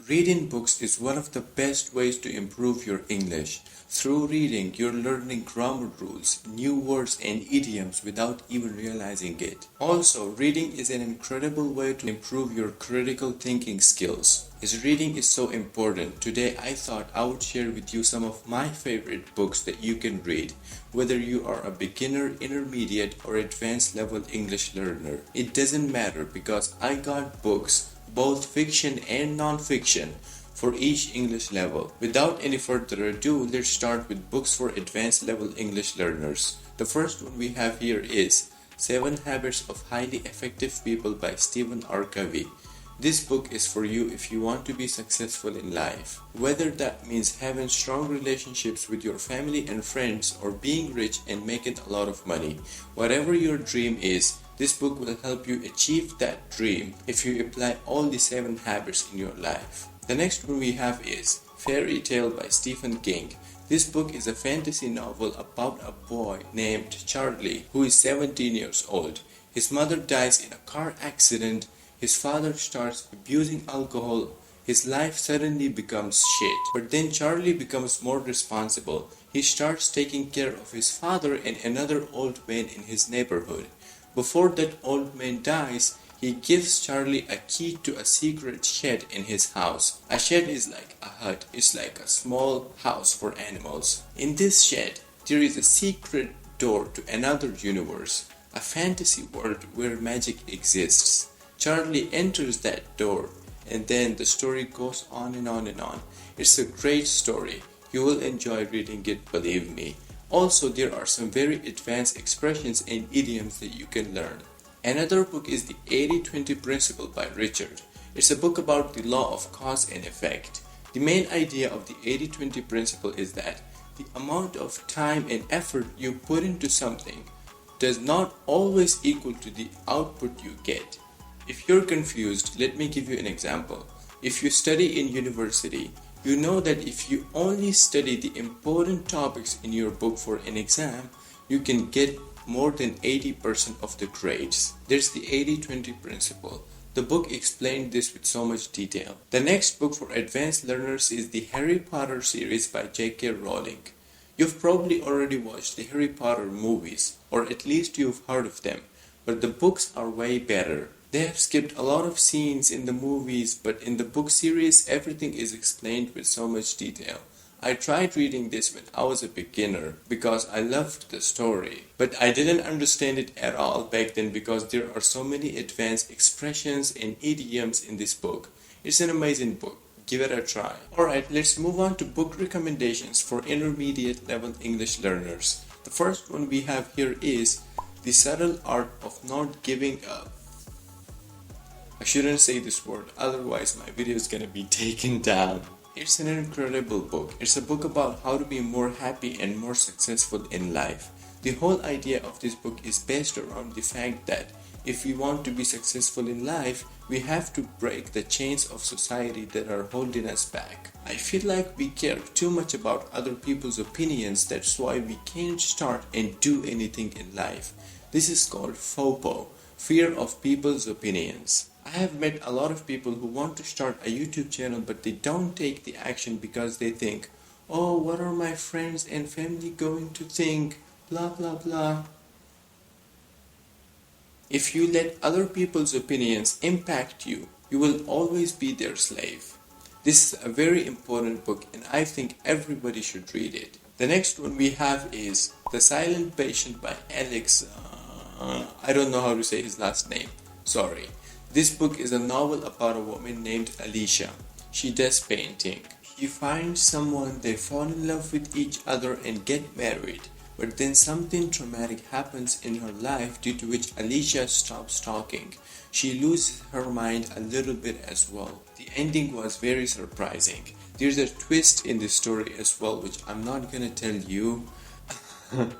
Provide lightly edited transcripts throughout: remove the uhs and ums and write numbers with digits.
Reading books is one of the best ways to improve your English. Through reading, you're learning grammar rules, new words, and idioms without even realizing it. Also, reading is an incredible way to improve your critical thinking skills. As reading is so important, today I thought I would share with you some of my favorite books that you can read, whether you are a beginner, intermediate, or advanced level English learner. It doesn't matter because I got books, both fiction and non-fiction, for each English level. Without any further ado, let's start with books for advanced level English learners. The first one we have here is 7 Habits of Highly Effective People by Stephen R. Covey. This book is for you if you want to be successful in life. Whether that means having strong relationships with your family and friends or being rich and making a lot of money. Whatever your dream is, this book will help you achieve that dream if you apply all the 7 habits in your life. The next one we have is Fairy Tale by Stephen King. This book is a fantasy novel about a boy named Charlie who is 17 years old. His mother dies in a car accident. His father starts abusing alcohol. His life suddenly becomes shit. But then Charlie becomes more responsible. He starts taking care of his father and another old man in his neighborhood. Before that old man dies, he gives Charlie a key to a secret shed in his house. A shed is like a hut. It's like a small house for animals. In this shed, there is a secret door to another universe, a fantasy world where magic exists. Charlie enters that door, and then the story goes on and on and on. It's a great story. You will enjoy reading it, believe me. Also, there are some very advanced expressions and idioms that you can learn. Another book is the 80-20 Principle by Richard. It's a book about the law of cause and effect. The main idea of the 80-20 principle is that the amount of time and effort you put into something does not always equal to the output you get. If you're confused, let me give you an example. If you study in university, you know that if you only study the important topics in your book for an exam, you can get more than 80% of the grades. There's the 80-20 principle. The book explained this with so much detail. The next book for advanced learners is the Harry Potter series by J.K. Rowling. You've probably already watched the Harry Potter movies, or at least you've heard of them, but the books are way better. They have skipped a lot of scenes in the movies, but in the book series, everything is explained with so much detail. I tried reading this when I was a beginner because I loved the story, but I didn't understand it at all back then because there are so many advanced expressions and idioms in this book. It's an amazing book. Give it a try. Alright, let's move on to book recommendations for intermediate level English learners. The first one we have here is The Subtle Art of Not Giving Up. I shouldn't say this word, otherwise my video is gonna be taken down. It's an incredible book. It's a book about how to be more happy and more successful in life. The whole idea of this book is based around the fact that if we want to be successful in life, we have to break the chains of society that are holding us back. I feel like we care too much about other people's opinions, that's why we can't start and do anything in life. This is called FOPO, fear of people's opinions. I have met a lot of people who want to start a YouTube channel but they don't take the action because they think, oh, what are my friends and family going to think, blah blah blah. If you let other people's opinions impact you, you will always be their slave. This is a very important book and I think everybody should read it. The next one we have is The Silent Patient by Alex. I don't know how to say his last name. Sorry. This book is a novel about a woman named Alicia. She does painting. She finds someone, they fall in love with each other and get married. But then something traumatic happens in her life due to which Alicia stops talking. She loses her mind a little bit as well. The ending was very surprising. There's a twist in the story as well, which I'm not gonna tell you.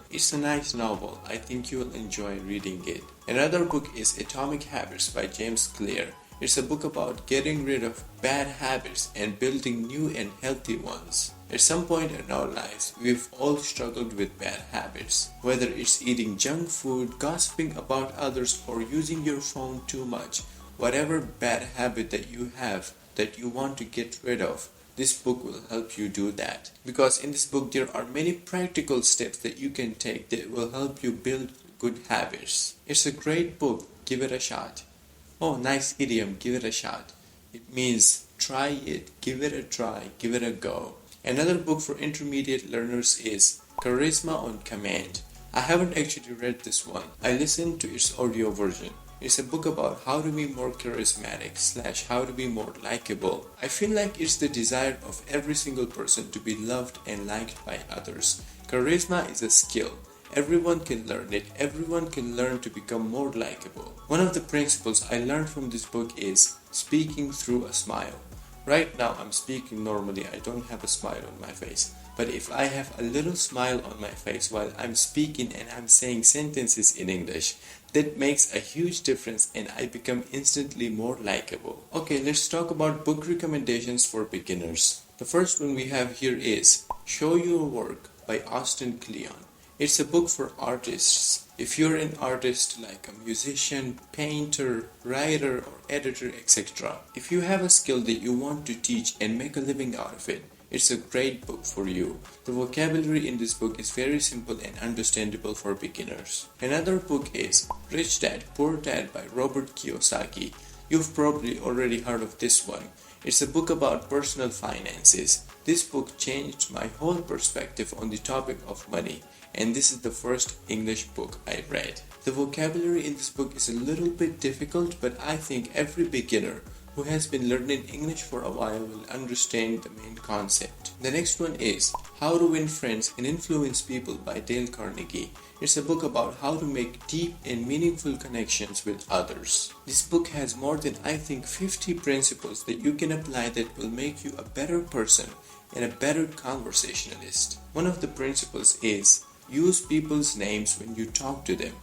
It's a nice novel. I think you will enjoy reading it. Another book is Atomic Habits by James Clear. It's a book about getting rid of bad habits and building new and healthy ones. At some point in our lives, we've all struggled with bad habits. Whether it's eating junk food, gossiping about others, or using your phone too much. Whatever bad habit that you have, that you want to get rid of, this book will help you do that. Because in this book there are many practical steps that you can take that will help you build good habits. It's a great book. Give it a shot. Oh, nice idiom, give it a shot. It means try it, give it a try, give it a go. Another book for intermediate learners is Charisma on Command. I haven't actually read this one. I listened to its audio version. It's a book about how to be more charismatic / how to be more likable. I feel like it's the desire of every single person to be loved and liked by others. Charisma is a skill. Everyone can learn it. Everyone can learn to become more likable. One of the principles I learned from this book is speaking through a smile. Right now I'm speaking normally. I don't have a smile on my face. But if I have a little smile on my face while I'm speaking and I'm saying sentences in English, that makes a huge difference and I become instantly more likable. Okay, let's talk about book recommendations for beginners. The first one we have here is Show Your Work by Austin Kleon. It's a book for artists. If you're an artist like a musician, painter, writer or editor, etc. If you have a skill that you want to teach and make a living out of it, it's a great book for you. The vocabulary in this book is very simple and understandable for beginners. Another book is Rich Dad, Poor Dad by Robert Kiyosaki. You've probably already heard of this one. It's a book about personal finances. This book changed my whole perspective on the topic of money, and this is the first English book I read. The vocabulary in this book is a little bit difficult, but I think every beginner who has been learning English for a while will understand the main concept. The next one is How to Win Friends and Influence People by Dale Carnegie. It's a book about how to make deep and meaningful connections with others. This book has more than 50 principles that you can apply that will make you a better person and a better conversationalist. One of the principles is use people's names when you talk to them.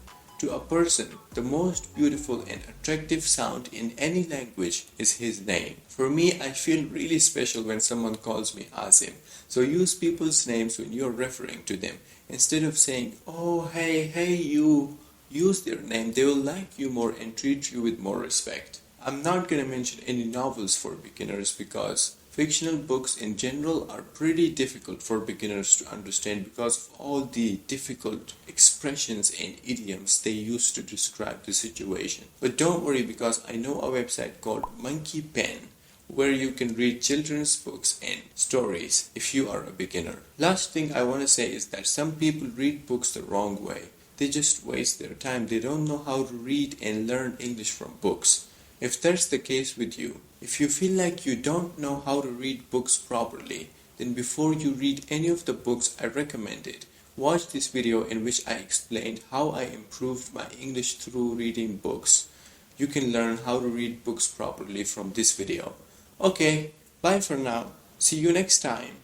To a person, the most beautiful and attractive sound in any language is his name. For me, I feel really special when someone calls me Azim. So use people's names when you're referring to them. Instead of saying, oh, hey, you. Use their name. They will like you more and treat you with more respect. I'm not going to mention any novels for beginners because fictional books in general are pretty difficult for beginners to understand because of all the difficult expressions and idioms they use to describe the situation. But don't worry, because I know a website called Monkey Pen where you can read children's books and stories if you are a beginner. Last thing I want to say is that some people read books the wrong way. They just waste their time. They don't know how to read and learn English from books. If that's the case with you, if you feel like you don't know how to read books properly, then before you read any of the books I recommended, watch this video in which I explained how I improved my English through reading books. You can learn how to read books properly from this video. Okay, bye for now. See you next time.